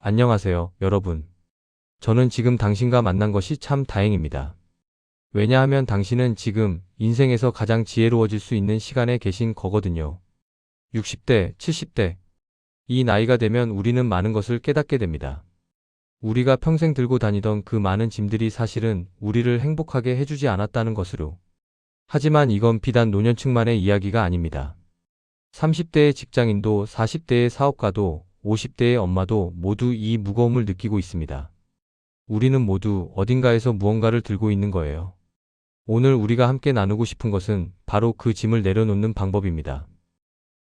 안녕하세요, 여러분. 저는 지금 당신과 만난 것이 참 다행입니다. 왜냐하면 당신은 지금 인생에서 가장 지혜로워질 수 있는 시간에 계신 거거든요. 60대, 70대. 이 나이가 되면 우리는 많은 것을 깨닫게 됩니다. 우리가 평생 들고 다니던 그 많은 짐들이 사실은 우리를 행복하게 해주지 않았다는 것으로. 하지만 이건 비단 노년층만의 이야기가 아닙니다. 30대의 직장인도 40대의 사업가도 50대의 엄마도 모두 이 무거움을 느끼고 있습니다. 우리는 모두 어딘가에서 무언가를 들고 있는 거예요. 오늘 우리가 함께 나누고 싶은 것은 바로 그 짐을 내려놓는 방법입니다.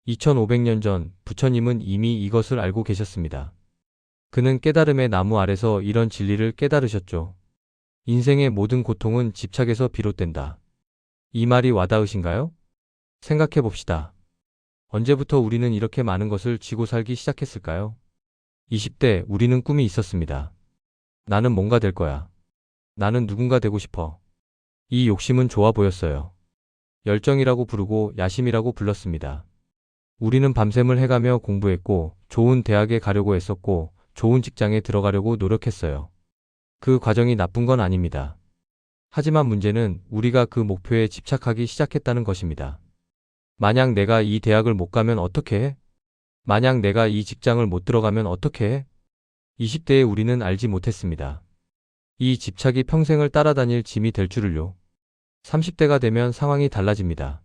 2500년 전 부처님은 이미 이것을 알고 계셨습니다. 그는 깨달음의 나무 아래서 이런 진리를 깨달으셨죠. 인생의 모든 고통은 집착에서 비롯된다. 이 말이 와닿으신가요? 생각해 봅시다. 언제부터 우리는 이렇게 많은 것을 쥐고 살기 시작했을까요? 20대 우리는 꿈이 있었습니다. 나는 뭔가 될 거야. 나는 누군가 되고 싶어. 이 욕심은 좋아 보였어요. 열정이라고 부르고 야심이라고 불렀습니다. 우리는 밤샘을 해가며 공부했고 좋은 대학에 가려고 했었고 좋은 직장에 들어가려고 노력했어요. 그 과정이 나쁜 건 아닙니다. 하지만 문제는 우리가 그 목표에 집착하기 시작했다는 것입니다. 만약 내가 이 대학을 못 가면 어떻게 해? 만약 내가 이 직장을 못 들어가면 어떻게 해? 20대에 우리는 알지 못했습니다. 이 집착이 평생을 따라다닐 짐이 될 줄을요. 30대가 되면 상황이 달라집니다.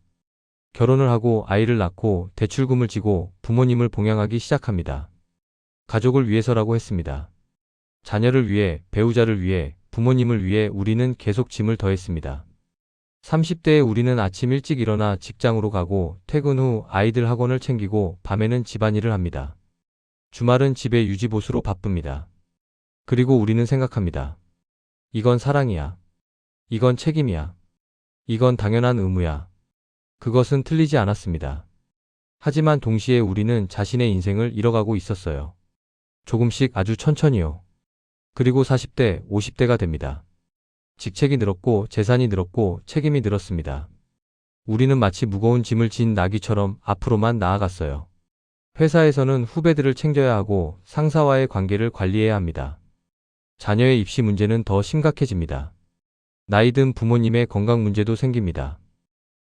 결혼을 하고 아이를 낳고 대출금을 지고 부모님을 봉양하기 시작합니다. 가족을 위해서라고 했습니다. 자녀를 위해, 배우자를 위해, 부모님을 위해 우리는 계속 짐을 더했습니다. 30대에 우리는 아침 일찍 일어나 직장으로 가고 퇴근 후 아이들 학원을 챙기고 밤에는 집안일을 합니다. 주말은 집의 유지보수로 바쁩니다. 그리고 우리는 생각합니다. 이건 사랑이야. 이건 책임이야. 이건 당연한 의무야. 그것은 틀리지 않았습니다. 하지만 동시에 우리는 자신의 인생을 잃어가고 있었어요. 조금씩 아주 천천히요. 그리고 40대, 50대가 됩니다. 직책이 늘었고 재산이 늘었고 책임이 늘었습니다. 우리는 마치 무거운 짐을 진 나귀처럼 앞으로만 나아갔어요. 회사에서는 후배들을 챙겨야 하고 상사와의 관계를 관리해야 합니다. 자녀의 입시 문제는 더 심각해집니다. 나이 든 부모님의 건강 문제도 생깁니다.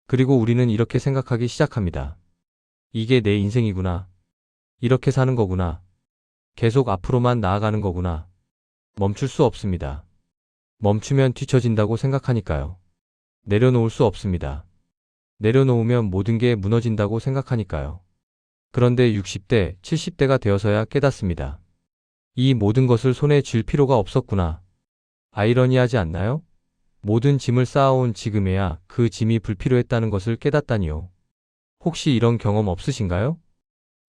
그리고 우리는 이렇게 생각하기 시작합니다. 이게 내 인생이구나. 이렇게 사는 거구나. 계속 앞으로만 나아가는 거구나. 멈출 수 없습니다. 멈추면 뒤처진다고 생각하니까요. 내려놓을 수 없습니다. 내려놓으면 모든 게 무너진다고 생각하니까요. 그런데 60대, 70대가 되어서야 깨닫습니다. 이 모든 것을 손에 쥘 필요가 없었구나. 아이러니하지 않나요? 모든 짐을 쌓아온 지금에야 그 짐이 불필요했다는 것을 깨닫다니요. 혹시 이런 경험 없으신가요?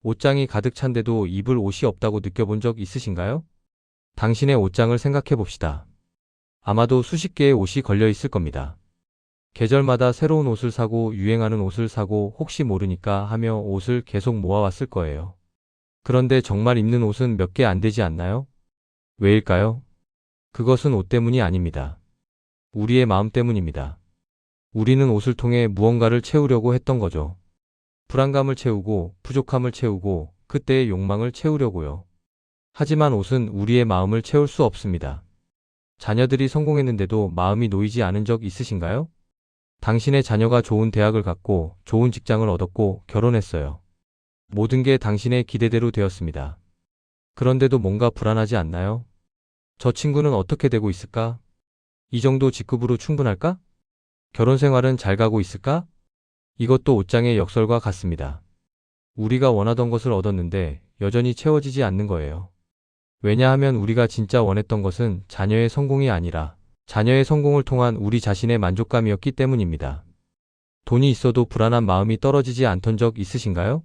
옷장이 가득 찬데도 입을 옷이 없다고 느껴본 적 있으신가요? 당신의 옷장을 생각해 봅시다. 아마도 수십 개의 옷이 걸려 있을 겁니다. 계절마다 새로운 옷을 사고 유행하는 옷을 사고 혹시 모르니까 하며 옷을 계속 모아왔을 거예요. 그런데 정말 입는 옷은 몇 개 안 되지 않나요? 왜일까요? 그것은 옷 때문이 아닙니다. 우리의 마음 때문입니다. 우리는 옷을 통해 무언가를 채우려고 했던 거죠. 불안감을 채우고 부족함을 채우고 그때의 욕망을 채우려고요. 하지만 옷은 우리의 마음을 채울 수 없습니다. 자녀들이 성공했는데도 마음이 놓이지 않은 적 있으신가요? 당신의 자녀가 좋은 대학을 갔고 좋은 직장을 얻었고 결혼했어요. 모든 게 당신의 기대대로 되었습니다. 그런데도 뭔가 불안하지 않나요? 저 친구는 어떻게 되고 있을까? 이 정도 직급으로 충분할까? 결혼 생활은 잘 가고 있을까? 이것도 옷장의 역설과 같습니다. 우리가 원하던 것을 얻었는데 여전히 채워지지 않는 거예요. 왜냐하면 우리가 진짜 원했던 것은 자녀의 성공이 아니라 자녀의 성공을 통한 우리 자신의 만족감이었기 때문입니다. 돈이 있어도 불안한 마음이 떨어지지 않던 적 있으신가요?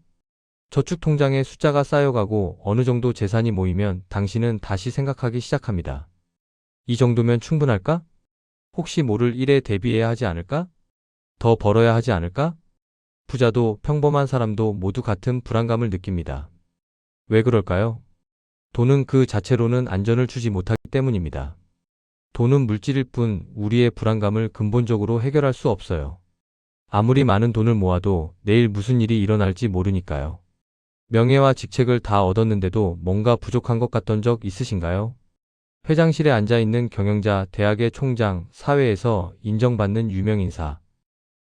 저축 통장에 숫자가 쌓여가고 어느 정도 재산이 모이면 당신은 다시 생각하기 시작합니다. 이 정도면 충분할까? 혹시 모를 일에 대비해야 하지 않을까? 더 벌어야 하지 않을까? 부자도 평범한 사람도 모두 같은 불안감을 느낍니다. 왜 그럴까요? 돈은 그 자체로는 안전을 주지 못하기 때문입니다. 돈은 물질일 뿐 우리의 불안감을 근본적으로 해결할 수 없어요. 아무리 많은 돈을 모아도 내일 무슨 일이 일어날지 모르니까요. 명예와 직책을 다 얻었는데도 뭔가 부족한 것 같던 적 있으신가요? 회장실에 앉아 있는 경영자, 대학의 총장, 사회에서 인정받는 유명인사.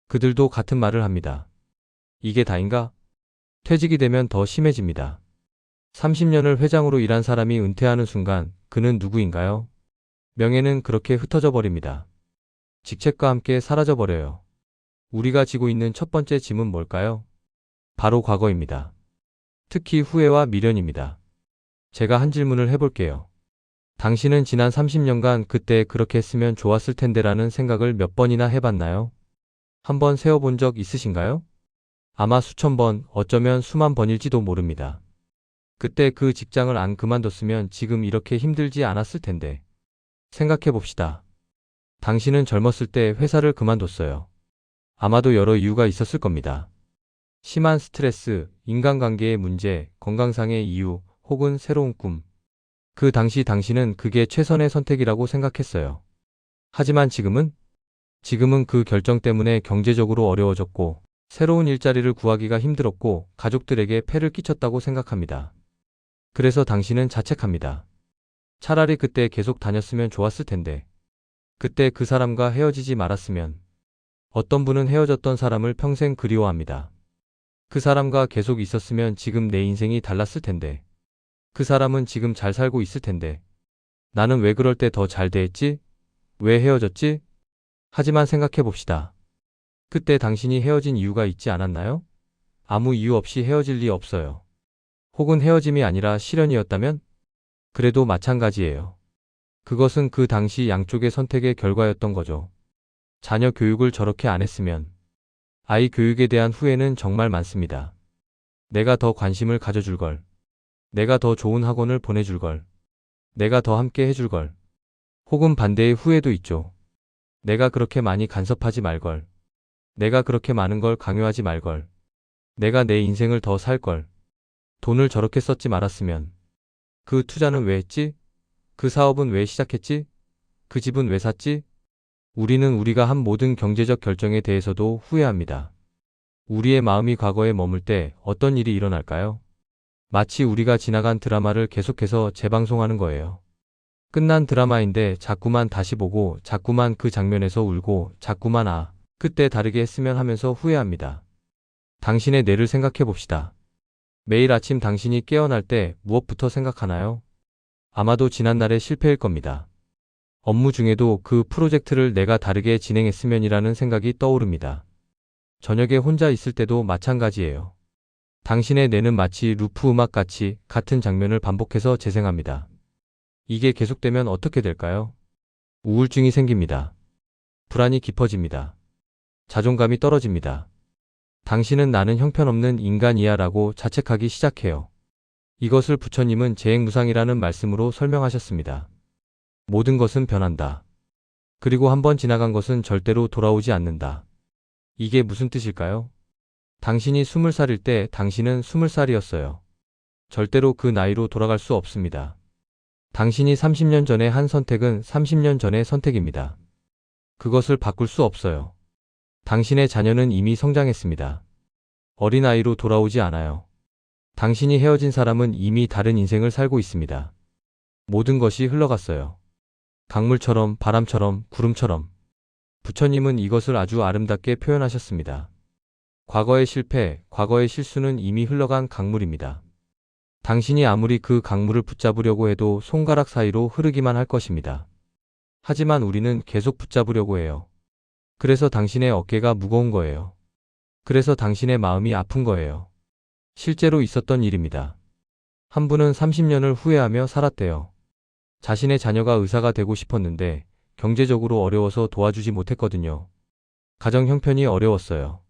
그들도 같은 말을 합니다. 이게 다인가? 퇴직이 되면 더 심해집니다. 30년을 회장으로 일한 사람이 은퇴하는 순간 그는 누구인가요? 명예는 그렇게 흩어져 버립니다. 직책과 함께 사라져 버려요. 우리가 지고 있는 첫 번째 짐은 뭘까요? 바로 과거입니다. 특히 후회와 미련입니다. 제가 한 질문을 해볼게요. 당신은 지난 30년간 그때 그렇게 했으면 좋았을 텐데라는 생각을 몇 번이나 해봤나요? 한번 세어본 적 있으신가요? 아마 수천 번, 어쩌면 수만 번일지도 모릅니다. 그때 그 직장을 안 그만뒀으면 지금 이렇게 힘들지 않았을 텐데. 생각해 봅시다. 당신은 젊었을 때 회사를 그만뒀어요. 아마도 여러 이유가 있었을 겁니다. 심한 스트레스, 인간관계의 문제, 건강상의 이유, 혹은 새로운 꿈. 그 당시 당신은 그게 최선의 선택이라고 생각했어요. 하지만 지금은 그 결정 때문에 경제적으로 어려워졌고, 새로운 일자리를 구하기가 힘들었고, 가족들에게 폐를 끼쳤다고 생각합니다. 그래서 당신은 자책합니다. 차라리 그때 계속 다녔으면 좋았을 텐데. 그때 그 사람과 헤어지지 말았으면. 어떤 분은 헤어졌던 사람을 평생 그리워합니다. 그 사람과 계속 있었으면 지금 내 인생이 달랐을 텐데. 그 사람은 지금 잘 살고 있을 텐데. 나는 왜 그럴 때 더 잘 대했지? 왜 헤어졌지? 하지만 생각해 봅시다. 그때 당신이 헤어진 이유가 있지 않았나요? 아무 이유 없이 헤어질 리 없어요. 혹은 헤어짐이 아니라 실연이었다면? 그래도 마찬가지예요. 그것은 그 당시 양쪽의 선택의 결과였던 거죠. 자녀 교육을 저렇게 안 했으면. 아이 교육에 대한 후회는 정말 많습니다. 내가 더 관심을 가져줄 걸. 내가 더 좋은 학원을 보내줄 걸. 내가 더 함께 해줄 걸. 혹은 반대의 후회도 있죠. 내가 그렇게 많이 간섭하지 말 걸. 내가 그렇게 많은 걸 강요하지 말 걸. 내가 내 인생을 더 살 걸. 돈을 저렇게 썼지 말았으면. 그 투자는 왜 했지? 그 사업은 왜 시작했지? 그 집은 왜 샀지? 우리는 우리가 한 모든 경제적 결정에 대해서도 후회합니다. 우리의 마음이 과거에 머물 때 어떤 일이 일어날까요? 마치 우리가 지나간 드라마를 계속해서 재방송하는 거예요. 끝난 드라마인데 자꾸만 다시 보고 자꾸만 그 장면에서 울고 자꾸만 그때 다르게 했으면 하면서 후회합니다. 당신의 뇌를 생각해 봅시다. 매일 아침 당신이 깨어날 때 무엇부터 생각하나요? 아마도 지난날의 실패일 겁니다. 업무 중에도 그 프로젝트를 내가 다르게 진행했으면이라는 생각이 떠오릅니다. 저녁에 혼자 있을 때도 마찬가지예요. 당신의 뇌는 마치 루프 음악같이 같은 장면을 반복해서 재생합니다. 이게 계속되면 어떻게 될까요? 우울증이 생깁니다. 불안이 깊어집니다. 자존감이 떨어집니다. 당신은 나는 형편없는 인간이야 라고 자책하기 시작해요. 이것을 부처님은 재행무상이라는 말씀으로 설명하셨습니다. 모든 것은 변한다. 그리고 한번 지나간 것은 절대로 돌아오지 않는다. 이게 무슨 뜻일까요? 당신이 20살일 때 당신은 20살이었어요. 절대로 그 나이로 돌아갈 수 없습니다. 당신이 30년 전에 한 선택은 30년 전의 선택입니다. 그것을 바꿀 수 없어요. 당신의 자녀는 이미 성장했습니다. 어린아이로 돌아오지 않아요. 당신이 헤어진 사람은 이미 다른 인생을 살고 있습니다. 모든 것이 흘러갔어요. 강물처럼, 바람처럼, 구름처럼. 부처님은 이것을 아주 아름답게 표현하셨습니다. 과거의 실패, 과거의 실수는 이미 흘러간 강물입니다. 당신이 아무리 그 강물을 붙잡으려고 해도 손가락 사이로 흐르기만 할 것입니다. 하지만 우리는 계속 붙잡으려고 해요. 그래서 당신의 어깨가 무거운 거예요. 그래서 당신의 마음이 아픈 거예요. 실제로 있었던 일입니다. 한 분은 30년을 후회하며 살았대요. 자신의 자녀가 의사가 되고 싶었는데 경제적으로 어려워서 도와주지 못했거든요. 가정 형편이 어려웠어요.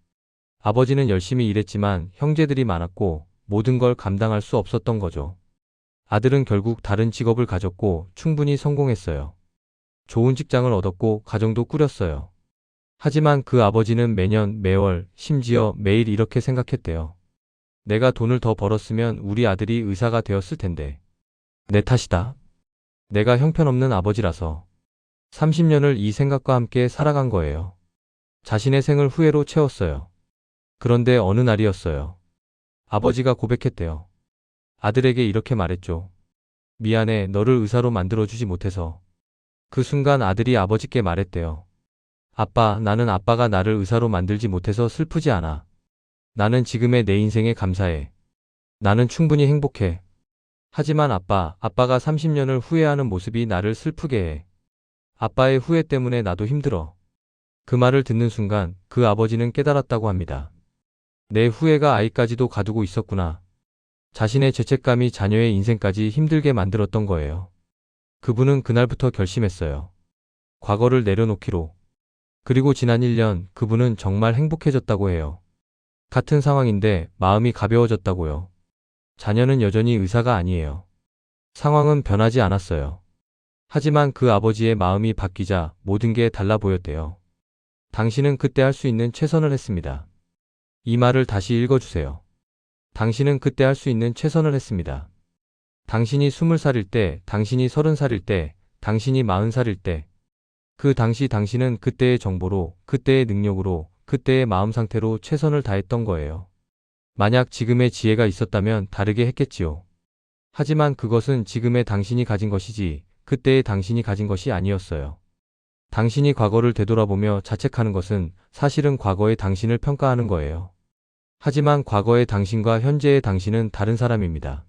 아버지는 열심히 일했지만 형제들이 많았고 모든 걸 감당할 수 없었던 거죠. 아들은 결국 다른 직업을 가졌고 충분히 성공했어요. 좋은 직장을 얻었고 가정도 꾸렸어요. 하지만 그 아버지는 매년, 매월, 심지어 매일 이렇게 생각했대요. 내가 돈을 더 벌었으면 우리 아들이 의사가 되었을 텐데. 내 탓이다. 내가 형편없는 아버지라서. 30년을 이 생각과 함께 살아간 거예요. 자신의 생을 후회로 채웠어요. 그런데 어느 날이었어요. 아버지가 고백했대요. 아들에게 이렇게 말했죠. 미안해, 너를 의사로 만들어주지 못해서. 그 순간 아들이 아버지께 말했대요. 아빠, 나는 아빠가 나를 의사로 만들지 못해서 슬프지 않아. 나는 지금의 내 인생에 감사해. 나는 충분히 행복해. 하지만 아빠가 30년을 후회하는 모습이 나를 슬프게 해. 아빠의 후회 때문에 나도 힘들어. 그 말을 듣는 순간 그 아버지는 깨달았다고 합니다. 내 후회가 아이까지도 가두고 있었구나. 자신의 죄책감이 자녀의 인생까지 힘들게 만들었던 거예요. 그분은 그날부터 결심했어요. 과거를 내려놓기로. 그리고 지난 1년 그분은 정말 행복해졌다고 해요. 같은 상황인데 마음이 가벼워졌다고요. 자녀는 여전히 의사가 아니에요. 상황은 변하지 않았어요. 하지만 그 아버지의 마음이 바뀌자 모든 게 달라 보였대요. 당신은 그때 할 수 있는 최선을 했습니다. 이 말을 다시 읽어주세요. 당신은 그때 할 수 있는 최선을 했습니다. 당신이 20살일 때, 당신이 30살일 때, 당신이 40살일 때, 그 당시 당신은 그때의 정보로, 그때의 능력으로, 그때의 마음 상태로 최선을 다했던 거예요. 만약 지금의 지혜가 있었다면 다르게 했겠지요. 하지만 그것은 지금의 당신이 가진 것이지, 그때의 당신이 가진 것이 아니었어요. 당신이 과거를 되돌아보며 자책하는 것은 사실은 과거의 당신을 평가하는 거예요. 하지만 과거의 당신과 현재의 당신은 다른 사람입니다.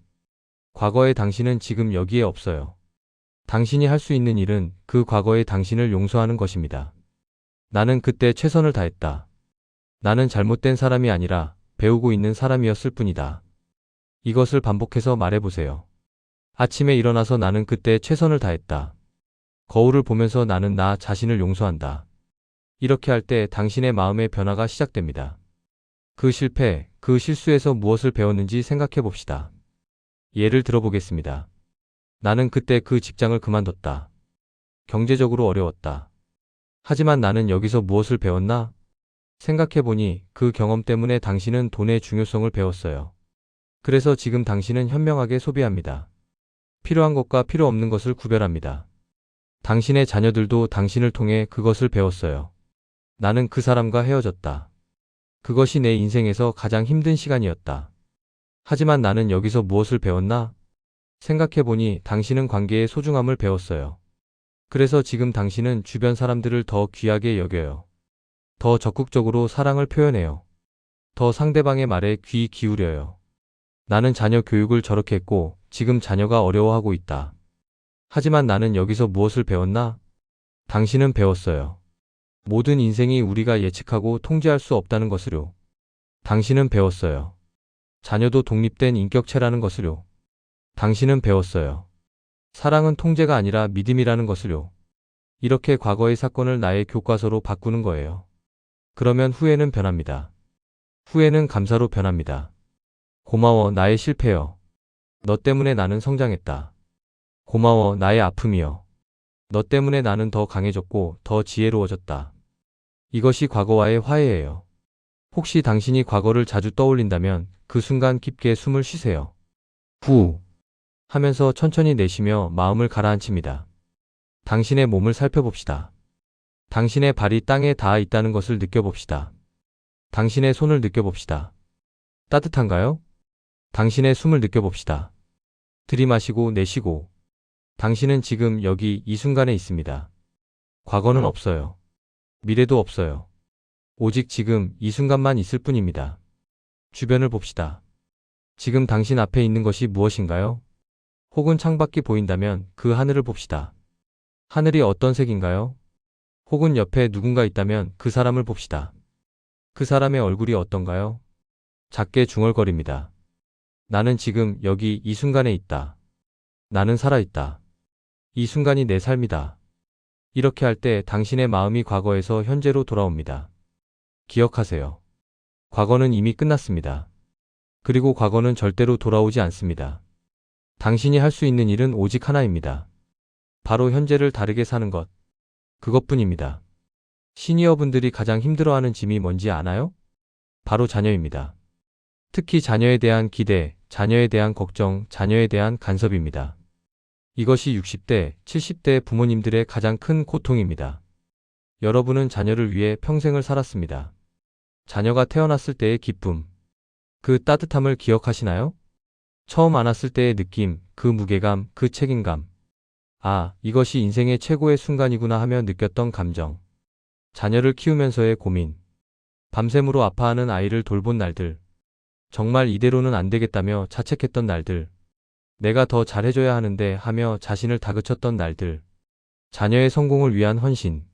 과거의 당신은 지금 여기에 없어요. 당신이 할 수 있는 일은 그 과거의 당신을 용서하는 것입니다. 나는 그때 최선을 다했다. 나는 잘못된 사람이 아니라 배우고 있는 사람이었을 뿐이다. 이것을 반복해서 말해보세요. 아침에 일어나서 나는 그때 최선을 다했다. 거울을 보면서 나는 나 자신을 용서한다. 이렇게 할 때 당신의 마음의 변화가 시작됩니다. 그 실패, 그 실수에서 무엇을 배웠는지 생각해 봅시다. 예를 들어보겠습니다. 나는 그때 그 직장을 그만뒀다. 경제적으로 어려웠다. 하지만 나는 여기서 무엇을 배웠나? 생각해보니 그 경험 때문에 당신은 돈의 중요성을 배웠어요. 그래서 지금 당신은 현명하게 소비합니다. 필요한 것과 필요 없는 것을 구별합니다. 당신의 자녀들도 당신을 통해 그것을 배웠어요. 나는 그 사람과 헤어졌다. 그것이 내 인생에서 가장 힘든 시간이었다. 하지만 나는 여기서 무엇을 배웠나? 생각해보니 당신은 관계의 소중함을 배웠어요. 그래서 지금 당신은 주변 사람들을 더 귀하게 여겨요. 더 적극적으로 사랑을 표현해요. 더 상대방의 말에 귀 기울여요. 나는 자녀 교육을 저렇게 했고 지금 자녀가 어려워하고 있다. 하지만 나는 여기서 무엇을 배웠나? 당신은 배웠어요. 모든 인생이 우리가 예측하고 통제할 수 없다는 것을요. 당신은 배웠어요. 자녀도 독립된 인격체라는 것을요. 당신은 배웠어요. 사랑은 통제가 아니라 믿음이라는 것을요. 이렇게 과거의 사건을 나의 교과서로 바꾸는 거예요. 그러면 후회는 변합니다. 후회는 감사로 변합니다. 고마워, 나의 실패여. 너 때문에 나는 성장했다. 고마워, 나의 아픔이여. 너 때문에 나는 더 강해졌고 더 지혜로워졌다. 이것이 과거와의 화해예요. 혹시 당신이 과거를 자주 떠올린다면 그 순간 깊게 숨을 쉬세요. 후 하면서 천천히 내쉬며 마음을 가라앉힙니다. 당신의 몸을 살펴봅시다. 당신의 발이 땅에 닿아 있다는 것을 느껴봅시다. 당신의 손을 느껴봅시다. 따뜻한가요? 당신의 숨을 느껴봅시다. 들이마시고 내쉬고. 당신은 지금 여기 이 순간에 있습니다. 과거는 없어요. 미래도 없어요. 오직 지금 이 순간만 있을 뿐입니다. 주변을 봅시다. 지금 당신 앞에 있는 것이 무엇인가요? 혹은 창밖이 보인다면 그 하늘을 봅시다. 하늘이 어떤 색인가요? 혹은 옆에 누군가 있다면 그 사람을 봅시다. 그 사람의 얼굴이 어떤가요? 작게 중얼거립니다. 나는 지금 여기 이 순간에 있다. 나는 살아있다. 이 순간이 내 삶이다. 이렇게 할 때 당신의 마음이 과거에서 현재로 돌아옵니다. 기억하세요. 과거는 이미 끝났습니다. 그리고 과거는 절대로 돌아오지 않습니다. 당신이 할 수 있는 일은 오직 하나입니다. 바로 현재를 다르게 사는 것. 그것뿐입니다. 시니어분들이 가장 힘들어하는 짐이 뭔지 아나요? 바로 자녀입니다. 특히 자녀에 대한 기대, 자녀에 대한 걱정, 자녀에 대한 간섭입니다. 이것이 60대, 70대 부모님들의 가장 큰 고통입니다. 여러분은 자녀를 위해 평생을 살았습니다. 자녀가 태어났을 때의 기쁨, 그 따뜻함을 기억하시나요? 처음 안았을 때의 느낌, 그 무게감, 그 책임감. 아, 이것이 인생의 최고의 순간이구나 하며 느꼈던 감정. 자녀를 키우면서의 고민. 밤샘으로 아파하는 아이를 돌본 날들. 정말 이대로는 안 되겠다며 자책했던 날들. 내가 더 잘해줘야 하는데 하며 자신을 다그쳤던 날들. 자녀의 성공을 위한 헌신.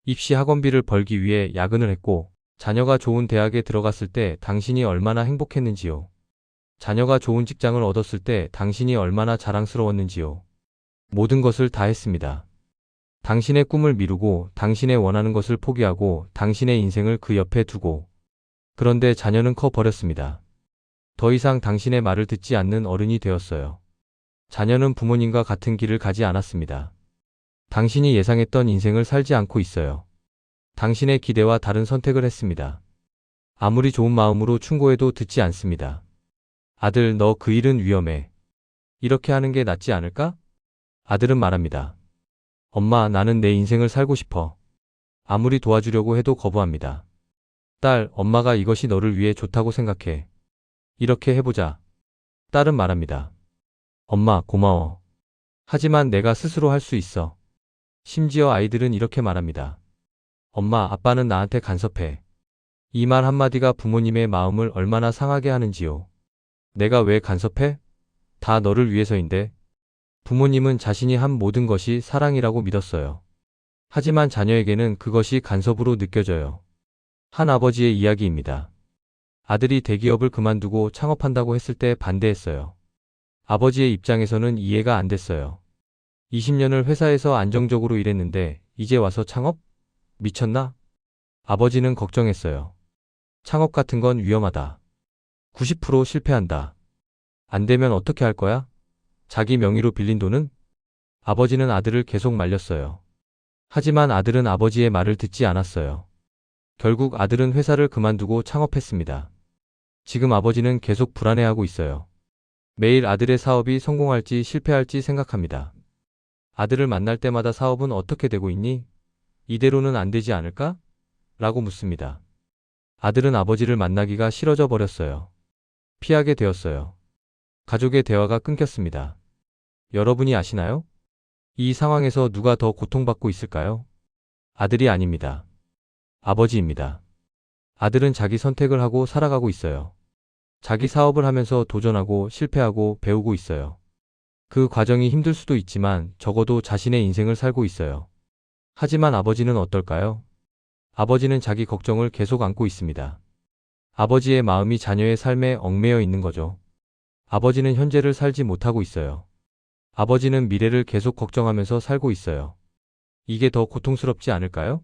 입시 학원비를 벌기 위해 야근을 했고, 자녀가 좋은 대학에 들어갔을 때 당신이 얼마나 행복했는지요. 자녀가 좋은 직장을 얻었을 때 당신이 얼마나 자랑스러웠는지요. 모든 것을 다 했습니다. 당신의 꿈을 미루고 당신의 원하는 것을 포기하고 당신의 인생을 그 옆에 두고. 그런데 자녀는 커 버렸습니다. 더 이상 당신의 말을 듣지 않는 어른이 되었어요. 자녀는 부모님과 같은 길을 가지 않았습니다. 당신이 예상했던 인생을 살지 않고 있어요. 당신의 기대와 다른 선택을 했습니다. 아무리 좋은 마음으로 충고해도 듣지 않습니다. 아들, 너 그 일은 위험해. 이렇게 하는 게 낫지 않을까? 아들은 말합니다. 엄마, 나는 내 인생을 살고 싶어. 아무리 도와주려고 해도 거부합니다. 딸, 엄마가 이것이 너를 위해 좋다고 생각해. 이렇게 해보자. 딸은 말합니다. 엄마, 고마워. 하지만 내가 스스로 할 수 있어. 심지어 아이들은 이렇게 말합니다. 엄마, 아빠는 나한테 간섭해. 이 말 한마디가 부모님의 마음을 얼마나 상하게 하는지요. 내가 왜 간섭해? 다 너를 위해서인데. 부모님은 자신이 한 모든 것이 사랑이라고 믿었어요. 하지만 자녀에게는 그것이 간섭으로 느껴져요. 한 아버지의 이야기입니다. 아들이 대기업을 그만두고 창업한다고 했을 때 반대했어요. 아버지의 입장에서는 이해가 안 됐어요. 20년을 회사에서 안정적으로 일했는데 이제 와서 창업? 미쳤나? 아버지는 걱정했어요. 창업 같은 건 위험하다. 90% 실패한다. 안 되면 어떻게 할 거야? 자기 명의로 빌린 돈은? 아버지는 아들을 계속 말렸어요. 하지만 아들은 아버지의 말을 듣지 않았어요. 결국 아들은 회사를 그만두고 창업했습니다. 지금 아버지는 계속 불안해하고 있어요. 매일 아들의 사업이 성공할지 실패할지 생각합니다. 아들을 만날 때마다 사업은 어떻게 되고 있니? 이대로는 안 되지 않을까? 라고 묻습니다. 아들은 아버지를 만나기가 싫어져 버렸어요. 피하게 되었어요. 가족의 대화가 끊겼습니다. 여러분이 아시나요? 이 상황에서 누가 더 고통받고 있을까요? 아들이 아닙니다. 아버지입니다. 아들은 자기 선택을 하고 살아가고 있어요. 자기 사업을 하면서 도전하고 실패하고 배우고 있어요. 그 과정이 힘들 수도 있지만 적어도 자신의 인생을 살고 있어요. 하지만 아버지는 어떨까요? 아버지는 자기 걱정을 계속 안고 있습니다. 아버지의 마음이 자녀의 삶에 얽매여 있는 거죠. 아버지는 현재를 살지 못하고 있어요. 아버지는 미래를 계속 걱정하면서 살고 있어요. 이게 더 고통스럽지 않을까요?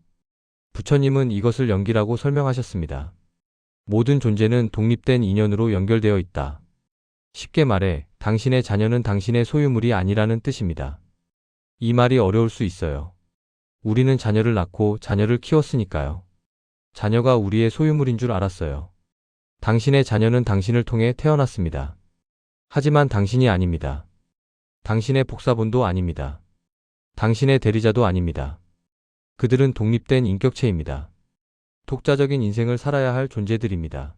부처님은 이것을 연기라고 설명하셨습니다. 모든 존재는 독립된 인연으로 연결되어 있다. 쉽게 말해, 당신의 자녀는 당신의 소유물이 아니라는 뜻입니다. 이 말이 어려울 수 있어요. 우리는 자녀를 낳고 자녀를 키웠으니까요. 자녀가 우리의 소유물인 줄 알았어요. 당신의 자녀는 당신을 통해 태어났습니다. 하지만 당신이 아닙니다. 당신의 복사본도 아닙니다. 당신의 대리자도 아닙니다. 그들은 독립된 인격체입니다. 독자적인 인생을 살아야 할 존재들입니다.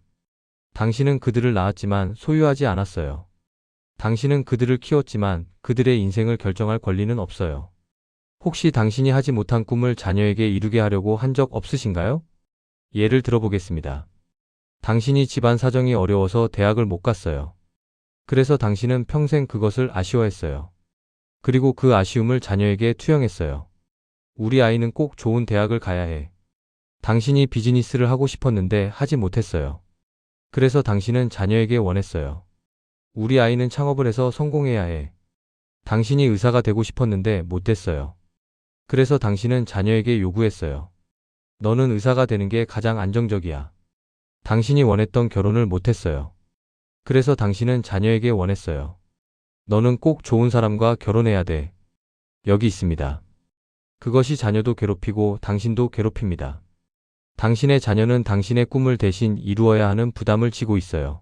당신은 그들을 낳았지만 소유하지 않았어요. 당신은 그들을 키웠지만 그들의 인생을 결정할 권리는 없어요. 혹시 당신이 하지 못한 꿈을 자녀에게 이루게 하려고 한 적 없으신가요? 예를 들어보겠습니다. 당신이 집안 사정이 어려워서 대학을 못 갔어요. 그래서 당신은 평생 그것을 아쉬워했어요. 그리고 그 아쉬움을 자녀에게 투영했어요. 우리 아이는 꼭 좋은 대학을 가야 해. 당신이 비즈니스를 하고 싶었는데 하지 못했어요. 그래서 당신은 자녀에게 원했어요. 우리 아이는 창업을 해서 성공해야 해. 당신이 의사가 되고 싶었는데 못 됐어요. 그래서 당신은 자녀에게 요구했어요. 너는 의사가 되는 게 가장 안정적이야. 당신이 원했던 결혼을 못했어요. 그래서 당신은 자녀에게 원했어요. 너는 꼭 좋은 사람과 결혼해야 돼. 여기 있습니다. 그것이 자녀도 괴롭히고 당신도 괴롭힙니다. 당신의 자녀는 당신의 꿈을 대신 이루어야 하는 부담을 지고 있어요.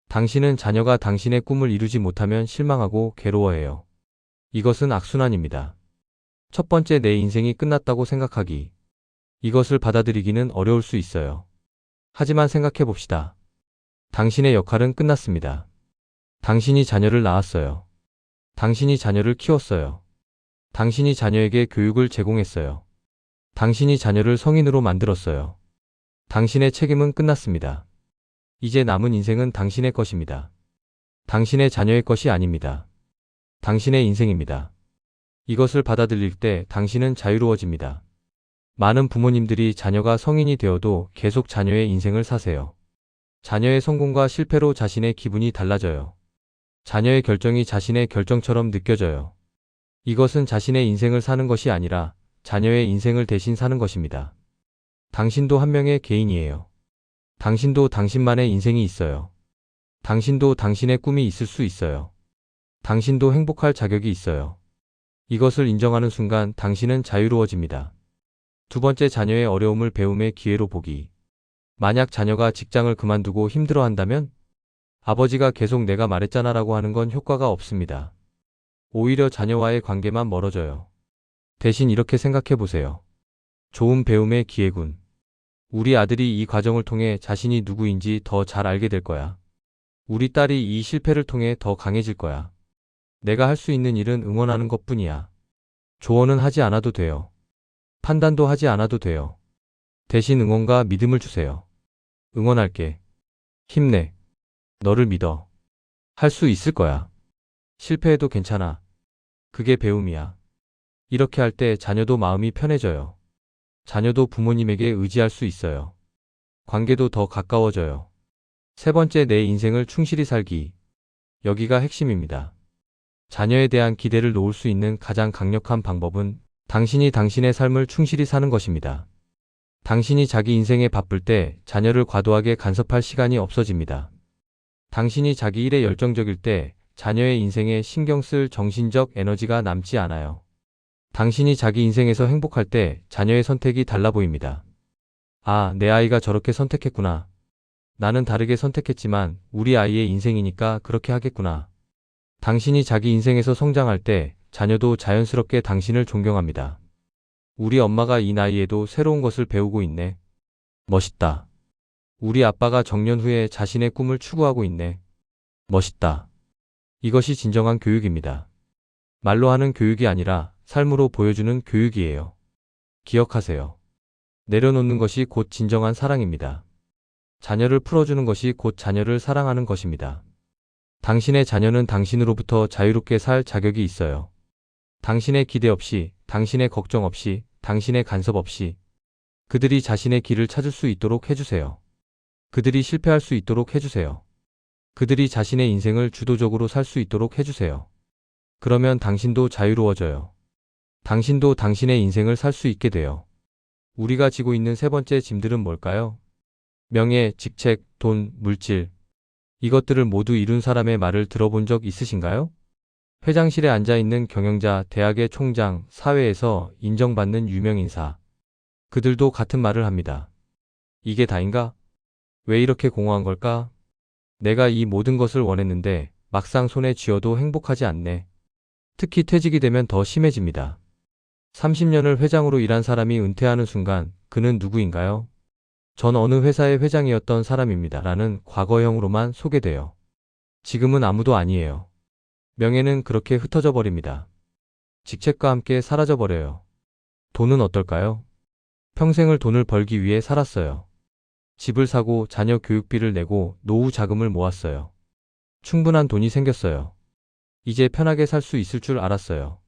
당신은 자녀가 당신의 꿈을 이루지 못하면 실망하고 괴로워해요. 이것은 악순환입니다. 첫 번째, 내 인생이 끝났다고 생각하기. 이것을 받아들이기는 어려울 수 있어요. 하지만 생각해 봅시다. 당신의 역할은 끝났습니다. 당신이 자녀를 낳았어요. 당신이 자녀를 키웠어요. 당신이 자녀에게 교육을 제공했어요. 당신이 자녀를 성인으로 만들었어요. 당신의 책임은 끝났습니다. 이제 남은 인생은 당신의 것입니다. 당신의 자녀의 것이 아닙니다. 당신의 인생입니다. 이것을 받아들일 때 당신은 자유로워집니다. 많은 부모님들이 자녀가 성인이 되어도 계속 자녀의 인생을 사세요. 자녀의 성공과 실패로 자신의 기분이 달라져요. 자녀의 결정이 자신의 결정처럼 느껴져요. 이것은 자신의 인생을 사는 것이 아니라 자녀의 인생을 대신 사는 것입니다. 당신도 한 명의 개인이에요. 당신도 당신만의 인생이 있어요. 당신도 당신의 꿈이 있을 수 있어요. 당신도 행복할 자격이 있어요. 이것을 인정하는 순간 당신은 자유로워집니다. 두 번째, 자녀의 어려움을 배움의 기회로 보기. 만약 자녀가 직장을 그만두고 힘들어한다면 아버지가 계속 내가 말했잖아라고 하는 건 효과가 없습니다. 오히려 자녀와의 관계만 멀어져요. 대신 이렇게 생각해 보세요. 좋은 배움의 기회군. 우리 아들이 이 과정을 통해 자신이 누구인지 더 잘 알게 될 거야. 우리 딸이 이 실패를 통해 더 강해질 거야. 내가 할 수 있는 일은 응원하는 것뿐이야. 조언은 하지 않아도 돼요. 판단도 하지 않아도 돼요. 대신 응원과 믿음을 주세요. 응원할게. 힘내. 너를 믿어. 할 수 있을 거야. 실패해도 괜찮아. 그게 배움이야. 이렇게 할 때 자녀도 마음이 편해져요. 자녀도 부모님에게 의지할 수 있어요. 관계도 더 가까워져요. 세 번째, 내 인생을 충실히 살기. 여기가 핵심입니다. 자녀에 대한 기대를 놓을 수 있는 가장 강력한 방법은 당신이 당신의 삶을 충실히 사는 것입니다. 당신이 자기 인생에 바쁠 때 자녀를 과도하게 간섭할 시간이 없어집니다. 당신이 자기 일에 열정적일 때 자녀의 인생에 신경 쓸 정신적 에너지가 남지 않아요. 당신이 자기 인생에서 행복할 때 자녀의 선택이 달라 보입니다. 아, 내 아이가 저렇게 선택했구나. 나는 다르게 선택했지만 우리 아이의 인생이니까 그렇게 하겠구나. 당신이 자기 인생에서 성장할 때 자녀도 자연스럽게 당신을 존경합니다. 우리 엄마가 이 나이에도 새로운 것을 배우고 있네. 멋있다. 우리 아빠가 정년 후에 자신의 꿈을 추구하고 있네. 멋있다. 이것이 진정한 교육입니다. 말로 하는 교육이 아니라 삶으로 보여주는 교육이에요. 기억하세요. 내려놓는 것이 곧 진정한 사랑입니다. 자녀를 풀어주는 것이 곧 자녀를 사랑하는 것입니다. 당신의 자녀는 당신으로부터 자유롭게 살 자격이 있어요. 당신의 기대 없이, 당신의 걱정 없이, 당신의 간섭 없이 그들이 자신의 길을 찾을 수 있도록 해주세요. 그들이 실패할 수 있도록 해주세요. 그들이 자신의 인생을 주도적으로 살 수 있도록 해주세요. 그러면 당신도 자유로워져요. 당신도 당신의 인생을 살 수 있게 돼요. 우리가 지고 있는 세 번째 짐들은 뭘까요? 명예, 직책, 돈, 물질. 이것들을 모두 이룬 사람의 말을 들어본 적 있으신가요? 회장실에 앉아있는 경영자, 대학의 총장, 사회에서 인정받는 유명인사. 그들도 같은 말을 합니다. 이게 다인가? 왜 이렇게 공허한 걸까? 내가 이 모든 것을 원했는데 막상 손에 쥐어도 행복하지 않네. 특히 퇴직이 되면 더 심해집니다. 30년을 회장으로 일한 사람이 은퇴하는 순간 그는 누구인가요? 전 어느 회사의 회장이었던 사람입니다. 라는 과거형으로만 소개돼요. 지금은 아무도 아니에요. 명예는 그렇게 흩어져 버립니다. 직책과 함께 사라져 버려요. 돈은 어떨까요? 평생을 돈을 벌기 위해 살았어요. 집을 사고 자녀 교육비를 내고 노후 자금을 모았어요. 충분한 돈이 생겼어요. 이제 편하게 살 수 있을 줄 알았어요.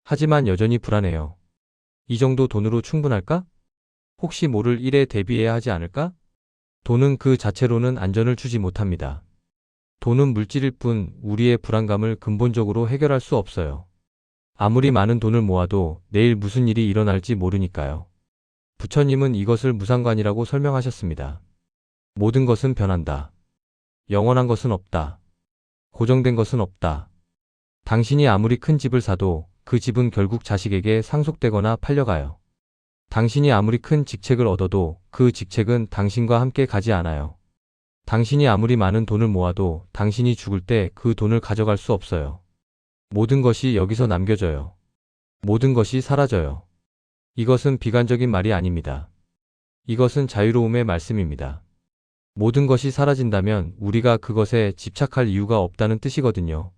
하지만 여전히 불안해요. 이 정도 돈으로 충분할까? 혹시 모를 일에 대비해야 하지 않을까? 돈은 그 자체로는 안전을 주지 못합니다. 돈은 물질일 뿐 우리의 불안감을 근본적으로 해결할 수 없어요. 아무리 많은 돈을 모아도 내일 무슨 일이 일어날지 모르니까요. 부처님은 이것을 무상관이라고 설명하셨습니다. 모든 것은 변한다. 영원한 것은 없다. 고정된 것은 없다. 당신이 아무리 큰 집을 사도 그 집은 결국 자식에게 상속되거나 팔려가요. 당신이 아무리 큰 직책을 얻어도 그 직책은 당신과 함께 가지 않아요. 당신이 아무리 많은 돈을 모아도 당신이 죽을 때 그 돈을 가져갈 수 없어요. 모든 것이 여기서 남겨져요. 모든 것이 사라져요. 이것은 비관적인 말이 아닙니다. 이것은 자유로움의 말씀입니다. 모든 것이 사라진다면 우리가 그것에 집착할 이유가 없다는 뜻이거든요.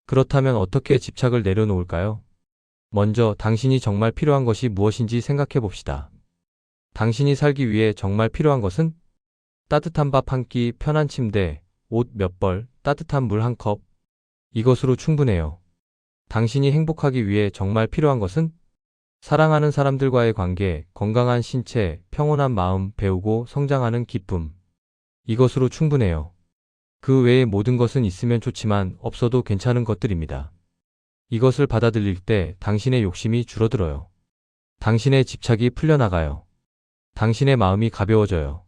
그렇다면 어떻게 집착을 내려놓을까요? 먼저 당신이 정말 필요한 것이 무엇인지 생각해 봅시다. 당신이 살기 위해 정말 필요한 것은 따뜻한 밥 한 끼, 편한 침대, 옷 몇 벌, 따뜻한 물 한 컵. 이것으로 충분해요. 당신이 행복하기 위해 정말 필요한 것은 사랑하는 사람들과의 관계, 건강한 신체, 평온한 마음, 배우고 성장하는 기쁨. 이것으로 충분해요. 그 외의 모든 것은 있으면 좋지만 없어도 괜찮은 것들입니다. 이것을 받아들일 때 당신의 욕심이 줄어들어요. 당신의 집착이 풀려나가요. 당신의 마음이 가벼워져요.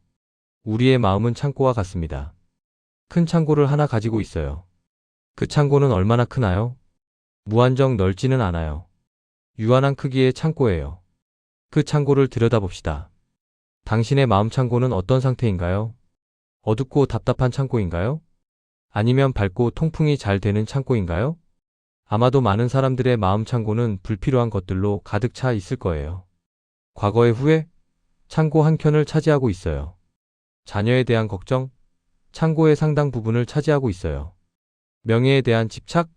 우리의 마음은 창고와 같습니다. 큰 창고를 하나 가지고 있어요. 그 창고는 얼마나 크나요? 무한정 넓지는 않아요. 유한한 크기의 창고예요. 그 창고를 들여다봅시다. 당신의 마음 창고는 어떤 상태인가요? 어둡고 답답한 창고인가요? 아니면 밝고 통풍이 잘 되는 창고인가요? 아마도 많은 사람들의 마음 창고는 불필요한 것들로 가득 차 있을 거예요. 과거의 후회? 창고 한 켠을 차지하고 있어요. 자녀에 대한 걱정? 창고의 상당 부분을 차지하고 있어요. 명예에 대한 집착?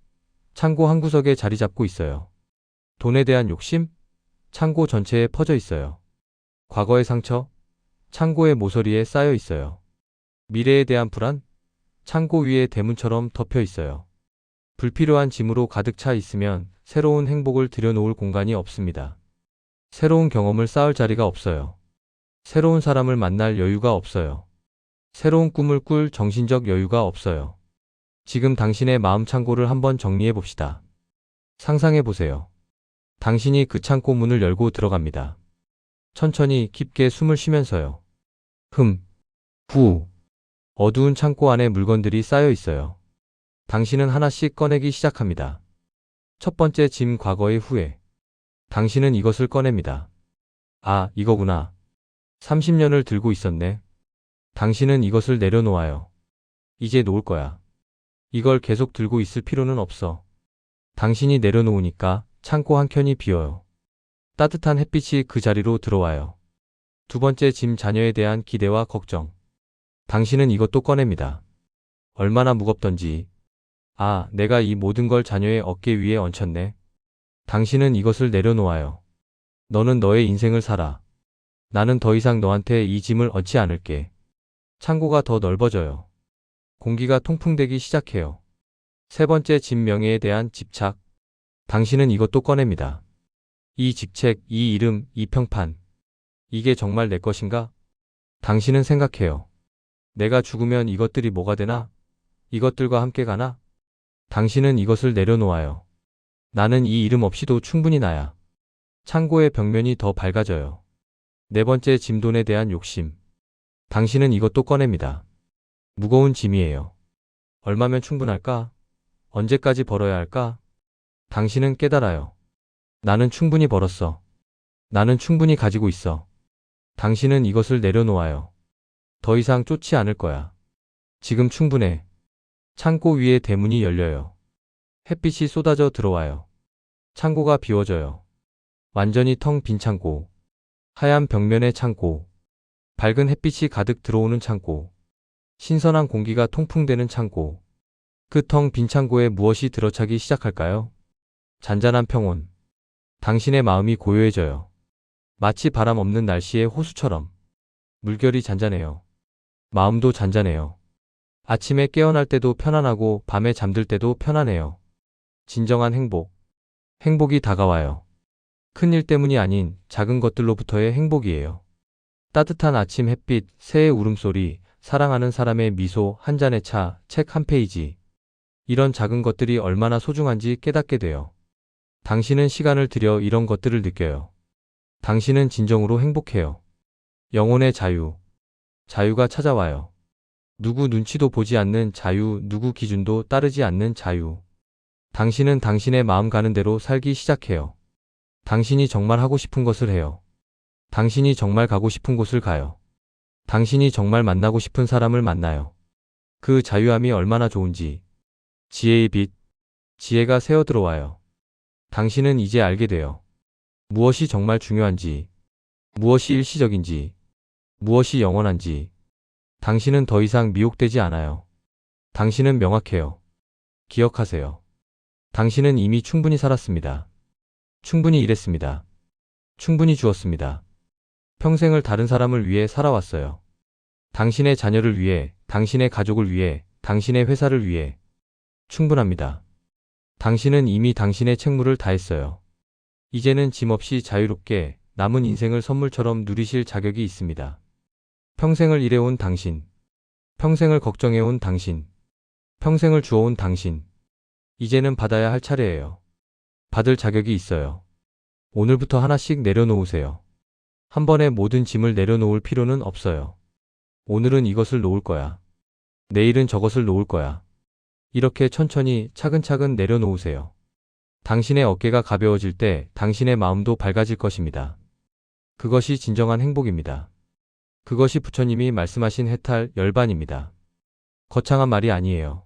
창고 한 구석에 자리 잡고 있어요. 돈에 대한 욕심? 창고 전체에 퍼져 있어요. 과거의 상처? 창고의 모서리에 쌓여 있어요. 미래에 대한 불안? 창고 위에 대문처럼 덮여 있어요. 불필요한 짐으로 가득 차 있으면 새로운 행복을 들여놓을 공간이 없습니다. 새로운 경험을 쌓을 자리가 없어요. 새로운 사람을 만날 여유가 없어요. 새로운 꿈을 꿀 정신적 여유가 없어요. 지금 당신의 마음 창고를 한번 정리해 봅시다. 상상해 보세요. 당신이 그 창고 문을 열고 들어갑니다. 천천히 깊게 숨을 쉬면서요. 후. 어두운 창고 안에 물건들이 쌓여 있어요. 당신은 하나씩 꺼내기 시작합니다. 첫 번째 짐 과거의 후회. 당신은 이것을 꺼냅니다. 아, 이거구나. 30년을 들고 있었네. 당신은 이것을 내려놓아요. 이제 놓을 거야. 이걸 계속 들고 있을 필요는 없어. 당신이 내려놓으니까 창고 한 켠이 비어요. 따뜻한 햇빛이 그 자리로 들어와요. 두 번째 짐 자녀에 대한 기대와 걱정. 당신은 이것도 꺼냅니다. 얼마나 무겁던지. 아, 내가 이 모든 걸 자녀의 어깨 위에 얹혔네. 당신은 이것을 내려놓아요. 너는 너의 인생을 살아. 나는 더 이상 너한테 이 짐을 얹지 않을게. 창고가 더 넓어져요. 공기가 통풍되기 시작해요. 세 번째 짐 명예에 대한 집착. 당신은 이것도 꺼냅니다. 이 직책, 이 이름, 이 평판. 이게 정말 내 것인가? 당신은 생각해요. 내가 죽으면 이것들이 뭐가 되나? 이것들과 함께 가나? 당신은 이것을 내려놓아요. 나는 이 이름 없이도 충분히 나야. 창고의 벽면이 더 밝아져요. 네 번째 짐돈에 대한 욕심. 당신은 이것도 꺼냅니다. 무거운 짐이에요. 얼마면 충분할까? 언제까지 벌어야 할까? 당신은 깨달아요. 나는 충분히 벌었어. 나는 충분히 가지고 있어. 당신은 이것을 내려놓아요. 더 이상 쫓지 않을 거야. 지금 충분해. 창고 위에 대문이 열려요. 햇빛이 쏟아져 들어와요. 창고가 비워져요. 완전히 텅 빈 창고. 하얀 벽면의 창고. 밝은 햇빛이 가득 들어오는 창고. 신선한 공기가 통풍되는 창고. 그 텅 빈 창고에 무엇이 들어차기 시작할까요? 잔잔한 평온. 당신의 마음이 고요해져요. 마치 바람 없는 날씨의 호수처럼. 물결이 잔잔해요. 마음도 잔잔해요. 아침에 깨어날 때도 편안하고 밤에 잠들 때도 편안해요. 진정한 행복. 행복이 다가와요. 큰 일 때문이 아닌 작은 것들로부터의 행복이에요. 따뜻한 아침 햇빛, 새의 울음소리, 사랑하는 사람의 미소, 한 잔의 차, 책 한 페이지. 이런 작은 것들이 얼마나 소중한지 깨닫게 돼요. 당신은 시간을 들여 이런 것들을 느껴요. 당신은 진정으로 행복해요. 영혼의 자유. 자유가 찾아와요. 누구 눈치도 보지 않는 자유, 누구 기준도 따르지 않는 자유. 당신은 당신의 마음 가는 대로 살기 시작해요. 당신이 정말 하고 싶은 것을 해요. 당신이 정말 가고 싶은 곳을 가요. 당신이 정말 만나고 싶은 사람을 만나요. 그 자유함이 얼마나 좋은지. 지혜의 빛. 지혜가 새어 들어와요. 당신은 이제 알게 돼요. 무엇이 정말 중요한지, 무엇이 일시적인지, 무엇이 영원한지. 당신은 더 이상 미혹되지 않아요. 당신은 명확해요. 기억하세요. 당신은 이미 충분히 살았습니다. 충분히 일했습니다. 충분히 주었습니다. 평생을 다른 사람을 위해 살아왔어요. 당신의 자녀를 위해, 당신의 가족을 위해, 당신의 회사를 위해. 충분합니다. 당신은 이미 당신의 책무를 다했어요. 이제는 짐 없이 자유롭게 남은 인생을 선물처럼 누리실 자격이 있습니다. 평생을 일해온 당신, 평생을 걱정해온 당신, 평생을 주어온 당신. 이제는 받아야 할 차례예요. 받을 자격이 있어요. 오늘부터 하나씩 내려놓으세요. 한 번에 모든 짐을 내려놓을 필요는 없어요. 오늘은 이것을 놓을 거야. 내일은 저것을 놓을 거야. 이렇게 천천히 차근차근 내려놓으세요. 당신의 어깨가 가벼워질 때 당신의 마음도 밝아질 것입니다. 그것이 진정한 행복입니다. 그것이 부처님이 말씀하신 해탈 열반입니다. 거창한 말이 아니에요.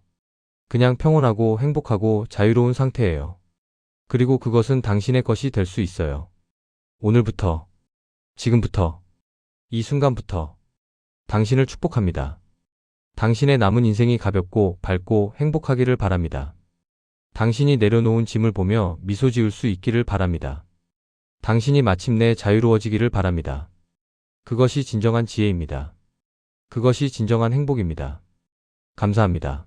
그냥 평온하고 행복하고 자유로운 상태예요. 그리고 그것은 당신의 것이 될 수 있어요. 오늘부터, 지금부터, 이 순간부터 당신을 축복합니다. 당신의 남은 인생이 가볍고 밝고 행복하기를 바랍니다. 당신이 내려놓은 짐을 보며 미소 지을 수 있기를 바랍니다. 당신이 마침내 자유로워지기를 바랍니다. 그것이 진정한 지혜입니다. 그것이 진정한 행복입니다. 감사합니다.